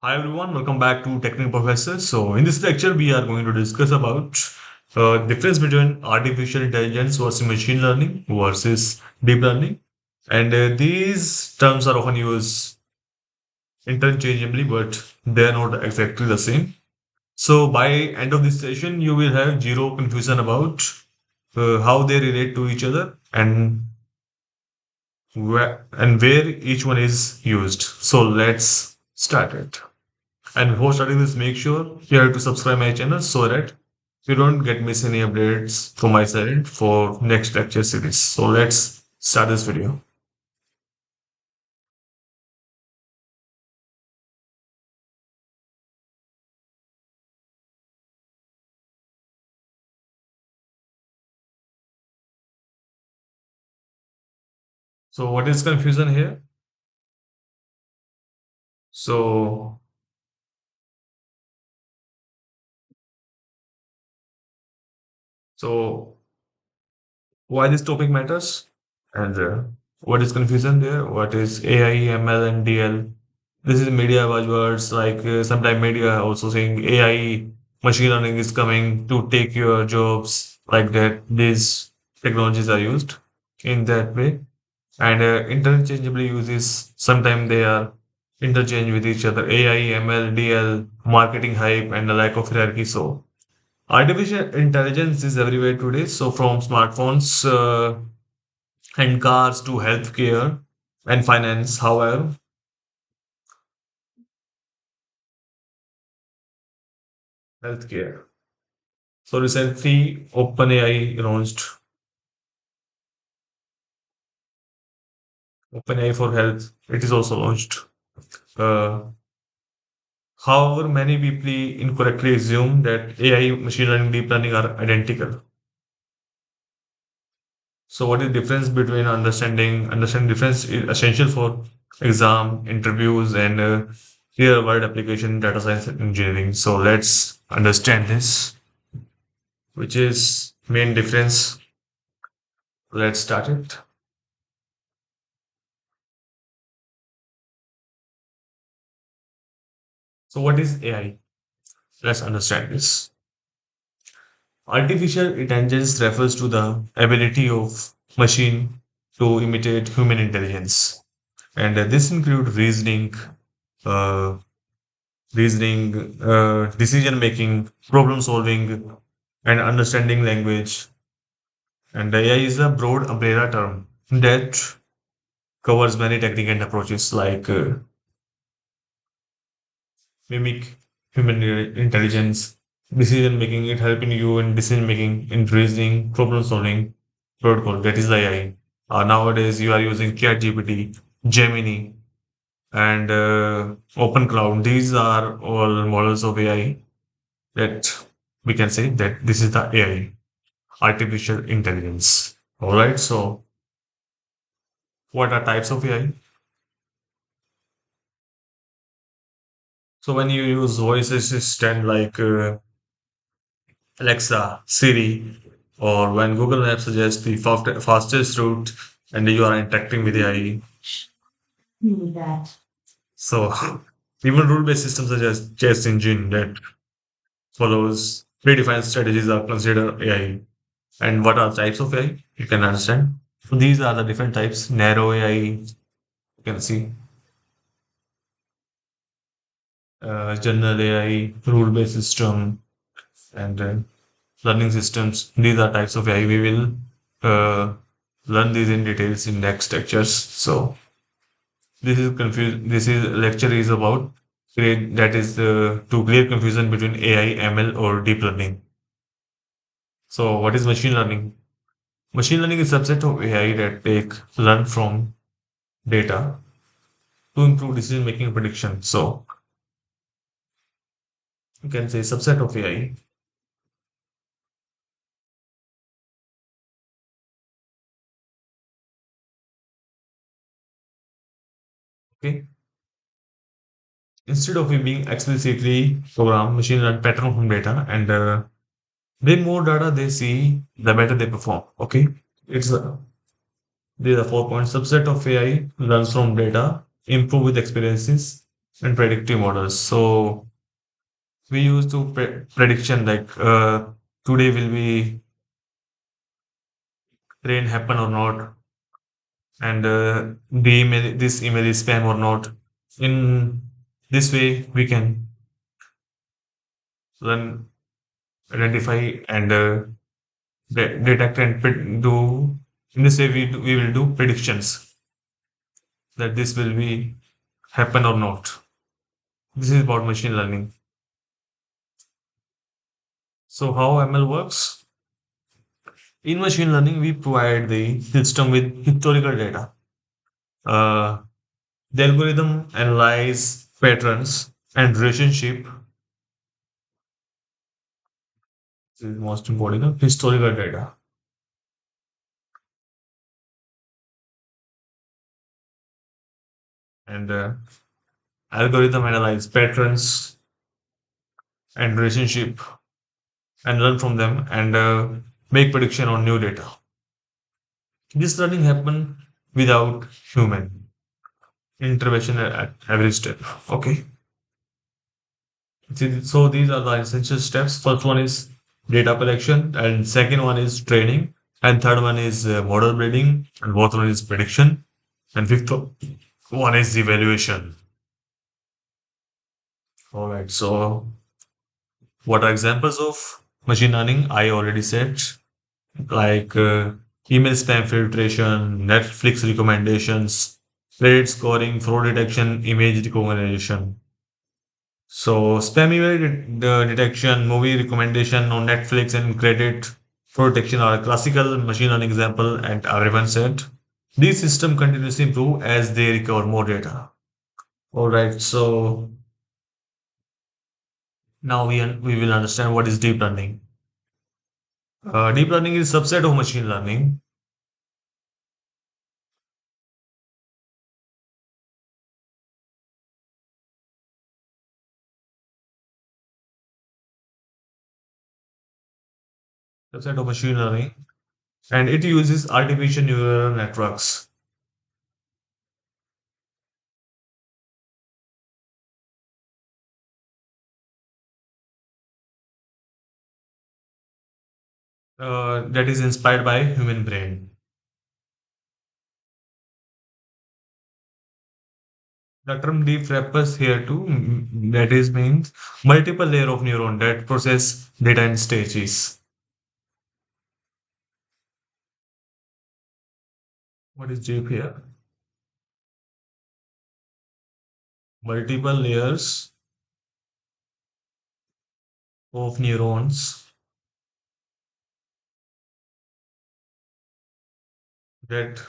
Hi everyone, welcome back to Technical Professor. So in this lecture, we are going to discuss about difference between artificial intelligence versus machine learning versus deep learning. And these terms are often used interchangeably, but they are not exactly the same. So by end of this session, you will have zero confusion about how they relate to each other and where each one is used. So let's start it. And before starting this, make sure you have to subscribe my channel so that you don't get miss any updates from my side for next lecture series. So let's start this video. So what is confusion here? So so why this topic matters and what is confusion there? What is AI, ML, and DL? This is media buzzwords. Like sometimes media also saying AI, machine learning is coming to take your jobs. Like that, these technologies are used in that way and interchangeably uses. Sometimes they are interchange with each other. AI, ML, DL, marketing hype, and the lack of hierarchy. So artificial intelligence is everywhere today. So from smartphones and cars to healthcare and finance. However, healthcare. So recently, OpenAI launched OpenAI for Health. It is also launched. Uh, However, many people incorrectly assume that AI, machine learning, deep learning are identical. So, what is difference between understanding difference is essential for exam, interviews, and real world application data science and engineering. So, let's understand this, which is main difference. Let's start it. So, what is AI? Let's understand this. Artificial intelligence refers to the ability of machine to imitate human intelligence, and this includes uh, decision making, problem solving, and understanding language. And AI is a broad umbrella term that covers many techniques and approaches like mimic human intelligence, decision making, it helping you in decision making, in reasoning, problem solving protocol. That is the AI. Nowadays, you are using ChatGPT, Gemini, and OpenCloud. These are all models of AI that we can say that this is the AI, artificial intelligence. All right. So, what are types of AI? So, when you use voice assistant like Alexa, Siri, or when Google Maps suggests the fastest route and you are interacting with AI. So, even rule-based systems such as chess engine that follows predefined strategies are considered AI. And what are types of AI? You can understand. So these are the different types. Narrow AI, you can see, general AI, rule-based system, and learning systems. These are types of AI. We will uh, learn these in details in next lectures. So this is confused. This is lecture is about that is to clear confusion between AI, ML, or deep learning. So what is machine learning? Machine learning is a subset of AI that take learn from data to improve decision making prediction. So you can say subset of AI. Okay. Instead of it being explicitly programmed, machine learn pattern from data and the more data they see, the better they perform. Okay. It's a These are 4 points. Subset of AI learns from data, improve with experiences, and predictive models. So we use to prediction like today will be rain happen or not, and this email is spam or not. In this way, we can then identify and detect and do. In this way, we will do predictions that this will be happen or not. This is about machine learning. So how ML works? In machine learning, we provide the system with historical data. Uh, the algorithm analyze patterns and relationship. This is most important, historical data. And algorithm analyze patterns and relationship and learn from them and make prediction on new data. This learning happen without human intervention at every step. Okay. So these are the essential steps. First one is data collection, and second one is training, and third one is model building, and fourth one is prediction, and fifth one is evaluation. All right. So what are examples of machine learning? I already said like email spam filtration, Netflix recommendations, credit scoring, fraud detection, image recognition. So spam email detection, movie recommendation on Netflix, and credit protection are a classical machine learning example, and everyone said these systems continuously improve as they recover more data. All right, so now we will understand what is deep learning. Deep learning is a subset of machine learning. Subset of machine learning, and it uses artificial neural networks. That is inspired by human brain. The term deep refers here to that is means multiple layer of neuron that process data in stages. What is deep here? Multiple layers of neurons that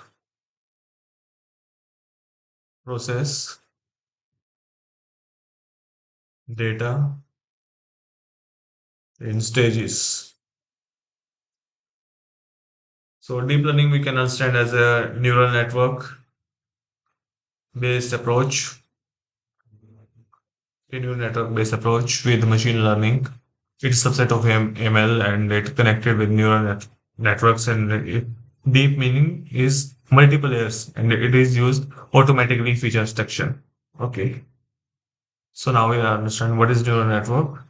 process data in stages. So deep learning we can understand as a neural network based approach, a neural network based approach with machine learning. It's a subset of ML and it connected with neural networks and deep meaning is multiple layers and it is used automatically feature extraction. Okay. So now we understand what is neural network.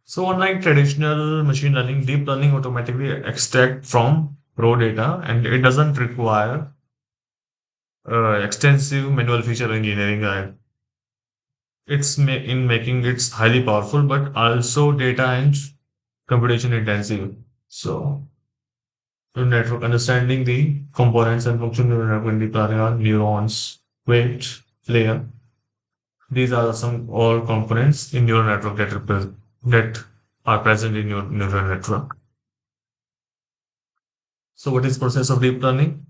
So unlike traditional machine learning, deep learning automatically extract from raw data and it doesn't require extensive manual feature engineering. In making it highly powerful, but also data and computation intensive. So neural network understanding the components and function neural network in deep learning are neurons, weight, layer. These are some all components in neural network that are present in your neural network. So what is process of deep learning?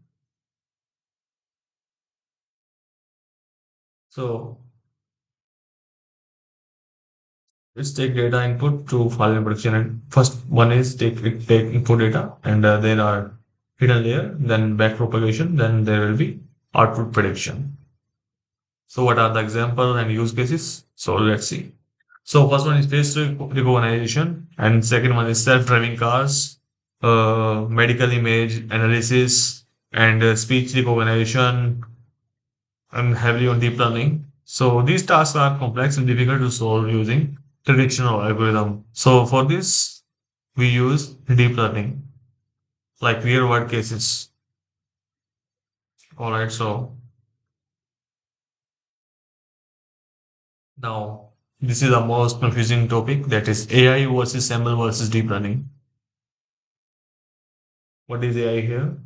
So let's take data input to file prediction. And first one is take input data, and there are hidden layer, then back propagation, then there will be output prediction. So what are the example and use cases? So let's see. So first one is face recognition, and second one is self-driving cars, medical image analysis, and speech recognition, and heavily on deep learning. So these tasks are complex and difficult to solve using traditional algorithm. So for this, we use deep learning, like real world cases. All right. So now this is the most confusing topic, that is AI versus ML versus deep learning. What is AI here?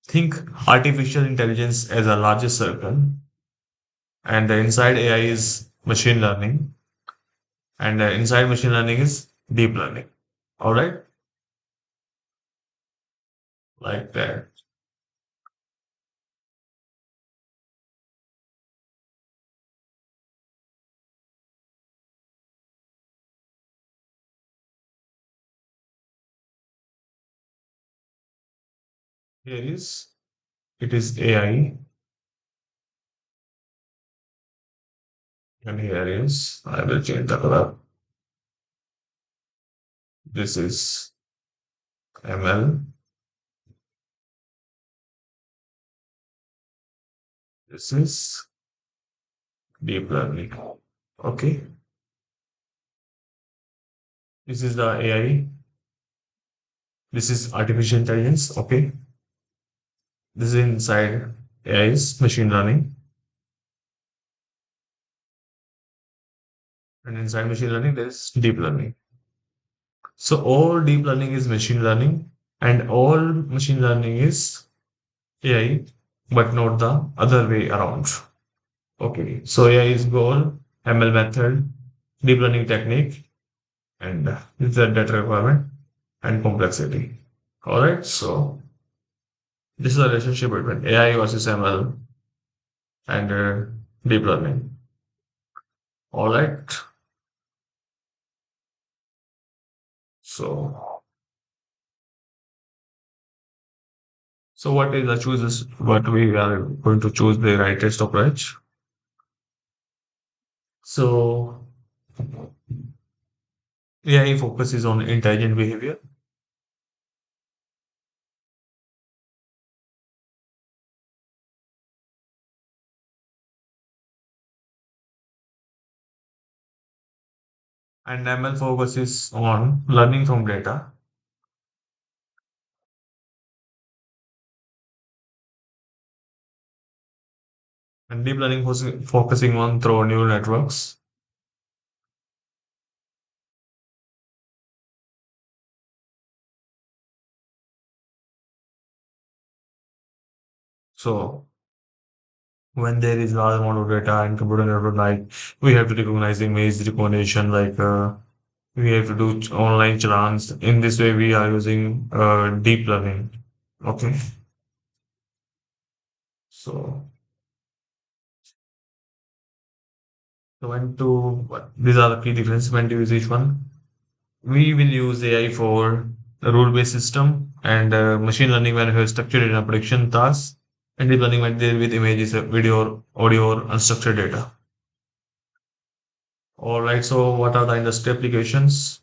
Think artificial intelligence as a larger circle, and the inside AI is machine learning, and inside machine learning is deep learning. All right, like that. Here is it is AI, and here is I will change the color. This is ML. This is deep learning. Okay, this is the AI. This is artificial intelligence. Okay, this is inside AI is machine learning, and inside machine learning there is deep learning. So all deep learning is machine learning, and all machine learning is AI, but not the other way around. Okay, so AI is goal, ML method, deep learning technique, and this is the data requirement and complexity. All right, so this is the relationship between AI versus ML and deep learning. All right, so what is the choices? What we are going to choose the rightest approach. So AI focuses on intelligent behavior, and ML focuses on learning from data, and deep learning focusing on through neural networks. So when there is large amount of data and computer network, like we have to recognize image recognition, like we have to do online challenge. In this way, we are using deep learning. Okay, so these are the key differences when to use each one. We will use AI for a rule-based system, and machine learning when we have structured data prediction tasks, and deep learning when deal with images, video, audio, or unstructured data. All right. So what are the industry applications?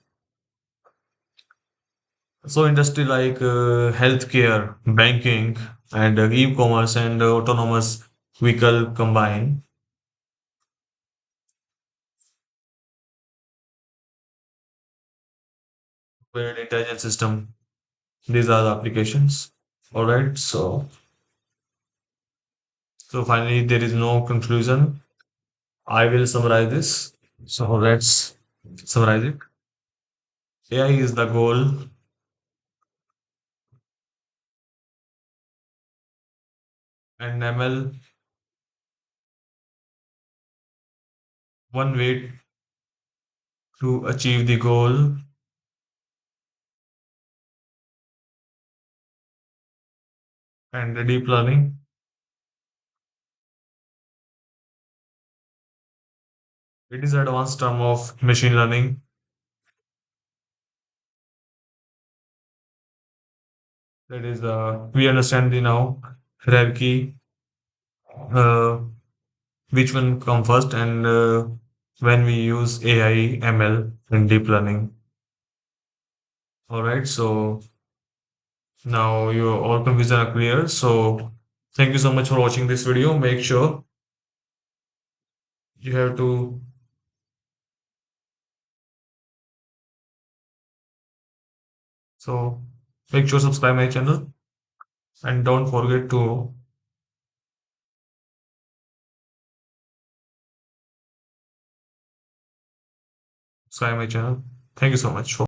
So industry like healthcare, banking, and e-commerce and autonomous vehicle combine with intelligent system. These are the applications. All right. So finally, there is no conclusion. I will summarize this. So let's summarize it. AI is the goal, and ML one way to achieve the goal, and the deep learning. It is advanced term of machine learning. That is we understand the now hierarchy, uh, which one come first, and when we use AI, ML, and deep learning. All right. So now your all confusion are clear. So Thank you so much for watching this video. Make sure you have to so make sure subscribe my channel and don't forget to subscribe my channel. Thank you so much for